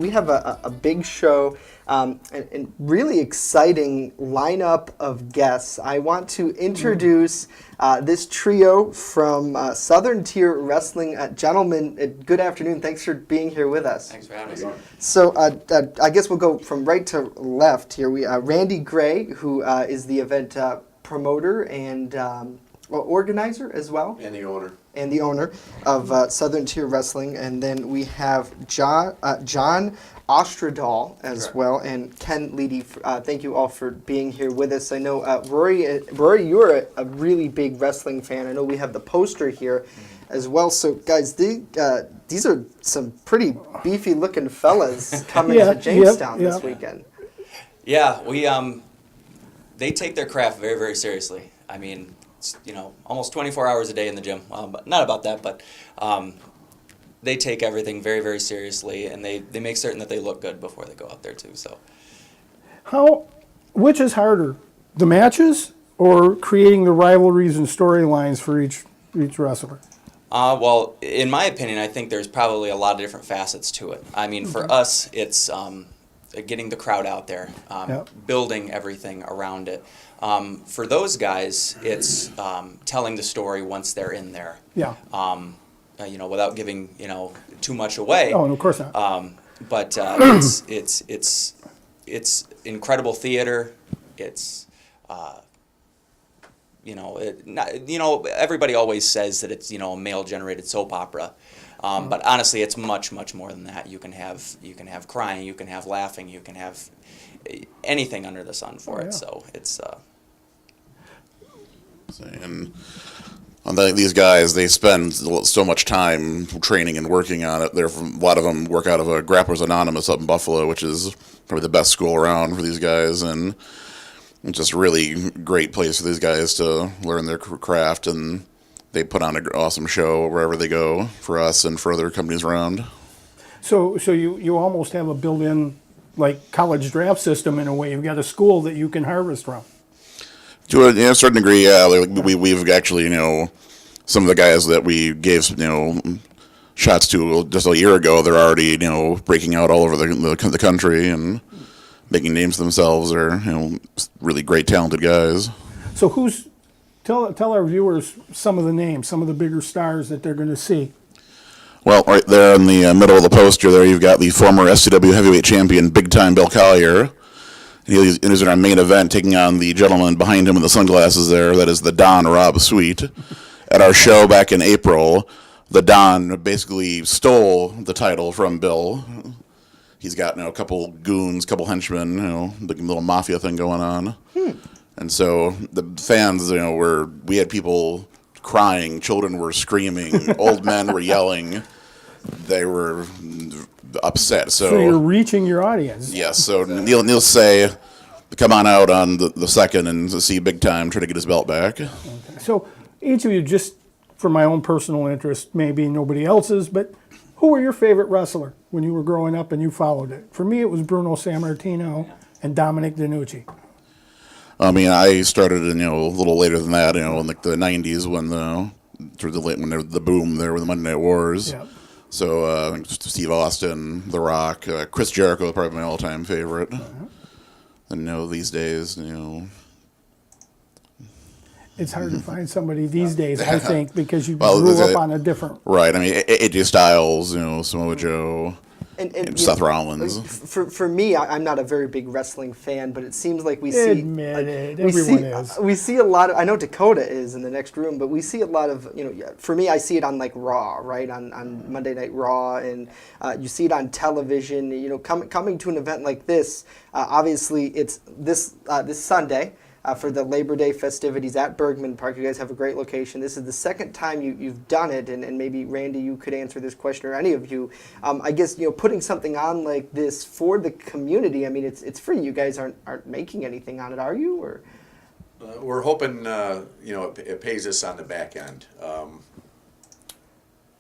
We have a big show and really exciting lineup of guests. I want to introduce this trio from Southern Tier Wrestling. Gentlemen, good afternoon. Thanks for being here with us. Thanks for having us. So I guess we'll go from right to left here. We Randy Gray, who is the event promoter and organizer as well. And the owner. And the owner of Southern Tier Wrestling. And then we have John Ostradal as well, and Ken Leedy. Thank you all for being here with us. I know, Rory, you're a really big wrestling fan. I know we have the poster here as well. So, guys, these are some pretty beefy-looking fellas coming to Jamestown this weekend. Yeah, they take their craft very, very seriously. I mean, almost 24 hours a day in the gym. But not about that, but they take everything very, very seriously, and they make certain that they look good before they go out there too. So, which is harder, the matches or creating the rivalries and storylines for each wrestler? Well, in my opinion, I think there's probably a lot of different facets to it. I mean, for us, it's getting the crowd out there, building everything around it. For those guys, it's telling the story once they're in there. Yeah. Without giving too much away. Oh, and of course not. But it's incredible theater. It's everybody always says that it's a male-generated soap opera. But honestly, it's much, much more than that. You can have crying, you can have laughing, you can have anything under the sun for it. So it's. And these guys, they spend so much time training and working on it. A lot of them work out of a Grapplers Anonymous up in Buffalo, which is probably the best school around for these guys, and it's just a really great place for these guys to learn their craft, and they put on an awesome show wherever they go for us and for other companies around. So you almost have a built-in like college draft system in a way. You've got a school that you can harvest from. To a certain degree, yeah. We've actually, some of the guys that we gave, shots to just a year ago, they're already, breaking out all over the country and making names for themselves. They're, really great, talented guys. So tell our viewers some of the names, some of the bigger stars that they're going to see. Well, right there in the middle of the poster there, you've got the former SCW heavyweight champion, Big Time Bill Collier. He's in our main event, taking on the gentleman behind him with the sunglasses there. That is the Don Rob Sweet. At our show back in April, the Don basically stole the title from Bill. He's got a couple goons, couple henchmen, the little mafia thing going on. And so the fans, we had people crying, children were screaming, old men were yelling. They were upset. So you're reaching your audience. Yes. So Neil say, come on out on the second and see Big Time try to get his belt back. Okay. So each of you, just for my own personal interest, maybe nobody else's, but who were your favorite wrestler when you were growing up and you followed it? For me, it was Bruno Sammartino and Dominic DeNucci. I mean, I started a little later than that, in like the 90s when when the boom there with the Monday Night Wars. Yeah. So Steve Austin, The Rock, Chris Jericho, probably my all-time favorite. And these days, it's hard to find somebody these days, I think, because you grew up on a different. Right. I mean, AJ Styles, Samoa Joe. And Seth Rollins. For me, I'm not a very big wrestling fan, but it seems like we Admit it. Everyone is. We see a lot of. I know Dakota is in the next room, but we see a lot of. For me, I see it on like Raw, right, on Monday Night Raw, and you see it on television. Coming to an event like this, obviously it's this Sunday. For the Labor Day festivities at Bergman Park. You guys have a great location. This is the second time you've done it, and maybe, Randy, you could answer this question, or any of you. I guess, putting something on like this for the community, I mean, it's free. You guys aren't making anything on it, are you? Or we're hoping, it pays us on the back end.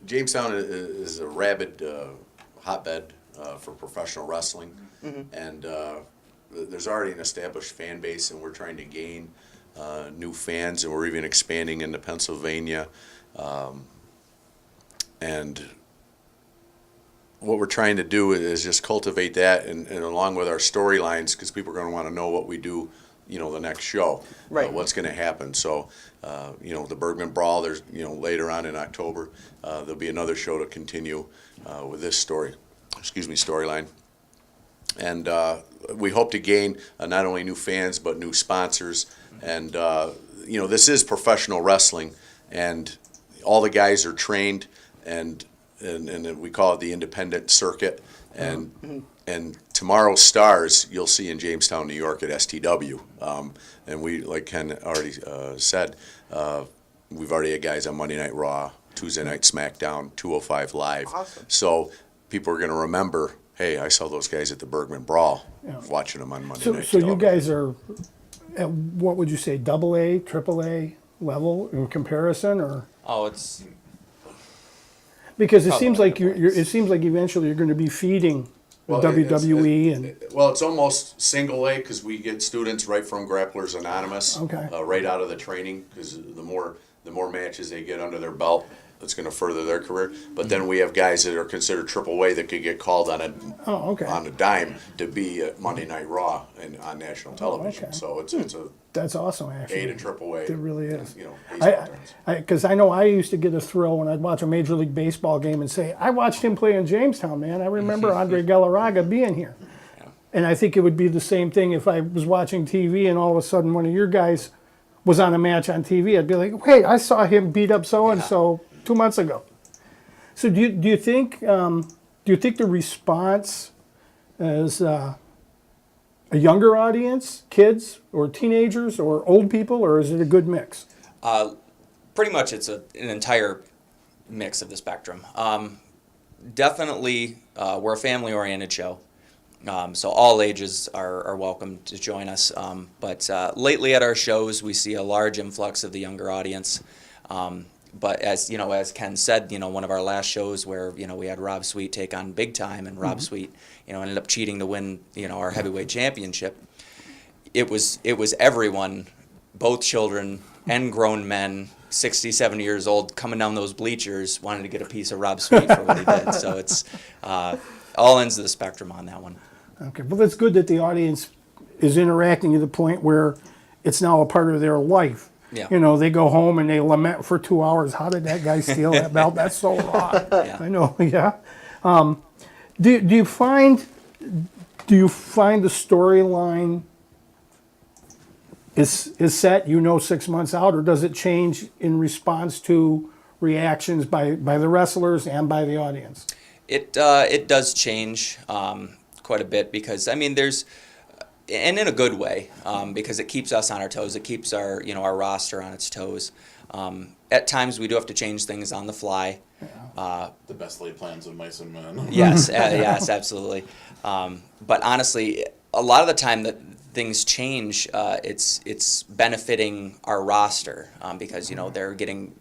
Jamestown is a rabid hotbed for professional wrestling, and there's already an established fan base, and we're trying to gain new fans, and we're even expanding into Pennsylvania. And what we're trying to do is just cultivate that, and along with our storylines, because people are going to want to know what we do, the next show, Right. what's going to happen. So, the Bergman Brawl, there's, later on in October, there'll be another show to continue with this storyline. And we hope to gain not only new fans, but new sponsors. And, this is professional wrestling, and all the guys are trained, and we call it the independent circuit. And tomorrow's stars you'll see in Jamestown, New York at STW. And we, like Ken already said, we've already had guys on Monday Night Raw, Tuesday Night SmackDown, 205 Live. Awesome. So people are going to remember, hey, I saw those guys at the Bergman Brawl, watching them on Monday Night. So you guys are at, what would you say, AA, AAA level in comparison, or? Oh, it's Because it Probably seems like like it seems like eventually you're going to be feeding the Well, WWE it's almost single A, because we get students right from Grapplers Anonymous, Okay. right out of the training, because the more matches they get under their belt, that's going to further their career. But then we have guys that are considered triple A that could get called on a dime to be at Monday Night Raw and on national television. okay. So it's a That's awesome, actually. A to triple A. It really is. Baseball terms. Because I know I used to get a thrill when I'd watch a Major League Baseball game and say, I watched him play in Jamestown, man. I remember Andre Galarraga being here. And I think it would be the same thing if I was watching TV and all of a sudden one of your guys was on a match on TV. I'd be like, wait, I saw him beat up so-and-so 2 months ago. So do you think the response is a younger audience, kids or teenagers or old people, or is it a good mix? pretty much it's an entire mix of the spectrum. Definitely, we're a family-oriented show. So all ages are welcome to join us. But lately at our shows, we see a large influx of the younger audience. But as you know, as Ken said, one of our last shows where we had Rob Sweet take on Big Time, and Rob Sweet ended up cheating to win our heavyweight championship. It was everyone, both children and grown men, 60, 70 years old, coming down those bleachers, wanting to get a piece of Rob Sweet for what he did. So it's all ends of the spectrum on that one. Okay, well, that's good that the audience is interacting to the point where it's now a part of their life. Yeah. They go home and they lament for 2 hours. How did that guy steal that belt? That's so wrong. Yeah. I know. Yeah. Do you find the storyline is set 6 months out, or does it change in response to reactions by the wrestlers and by the audience? It does change quite a bit because there's, and in a good way, because it keeps us on our toes. It keeps our our roster on its toes. At times we do have to change things on the fly. The best laid plans of mice and men. Yes, yes, absolutely. But honestly, a lot of the time that things change, it's benefiting our roster because they're getting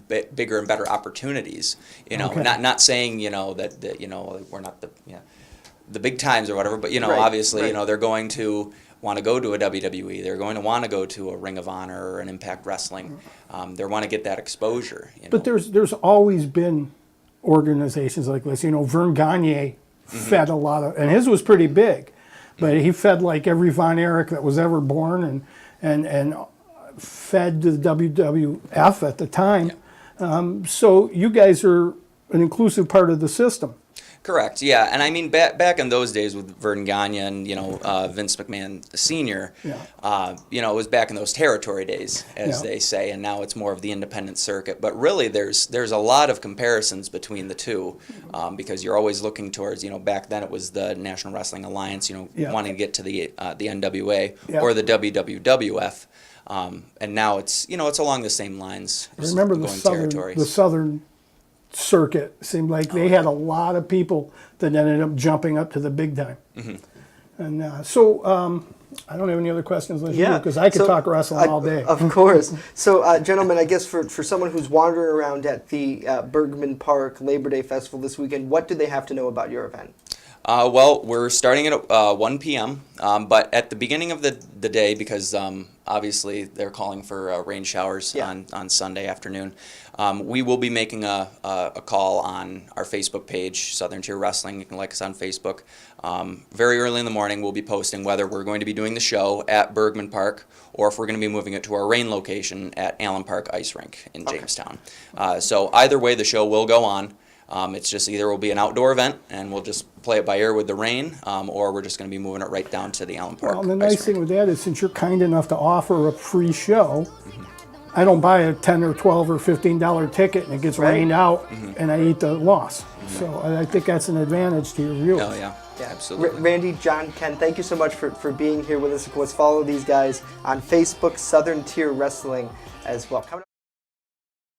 bigger and better opportunities. Okay. Not saying that we're not the big times or whatever, but Right, obviously right. they're going to want to go to a WWE. They're going to want to go to a Ring of Honor or an Impact Wrestling. They want to get that exposure. But there's always been organizations like this. Vern Gagne fed a lot of, and his was pretty big, but he fed like every Von Erich that was ever born, and fed the WWF at the time. So you guys are an inclusive part of the system. Correct. Yeah, and back in those days with Vern Gagne and Vince McMahon Sr. It was back in those territory days, as they say, and now it's more of the independent circuit. But really, there's a lot of comparisons between the two, because you're always looking towards back then it was the National Wrestling Alliance, wanting to get to the NWA or the WWF, and now it's it's along the same lines. I remember going the Southern circuit seemed like they had a lot of people that ended up jumping up to the big time. And so I don't have any other questions because I could talk wrestling all day. Of course. So, gentlemen, I guess for someone who's wandering around at the Bergman Park Labor Day Festival this weekend, what do they have to know about your event? Well, we're starting at 1 p.m., but at the beginning of the day, because obviously, they're calling for rain showers Yeah. on Sunday afternoon. We will be making a call on our Facebook page, Southern Tier Wrestling. You can like us on Facebook. Very early in the morning, we'll be posting whether we're going to be doing the show at Bergman Park or if we're going to be moving it to our rain location at Allen Park Ice Rink in Jamestown. So either way, the show will go on. It's just either will be an outdoor event and we'll just play it by ear with the rain, or we're just going to be moving it right down to the Allen Park. Well, and the Ice nice thing Rink. with that is since you're kind enough to offer a free show, I don't buy a $10 or $12 or $15 ticket and it gets rained out and I eat the loss. So I think that's an advantage to your viewers. Oh yeah, Yeah. absolutely. Randy, John, Ken, thank you so much for being here with us. Of course, follow these guys on Facebook, Southern Tier Wrestling as well. Coming up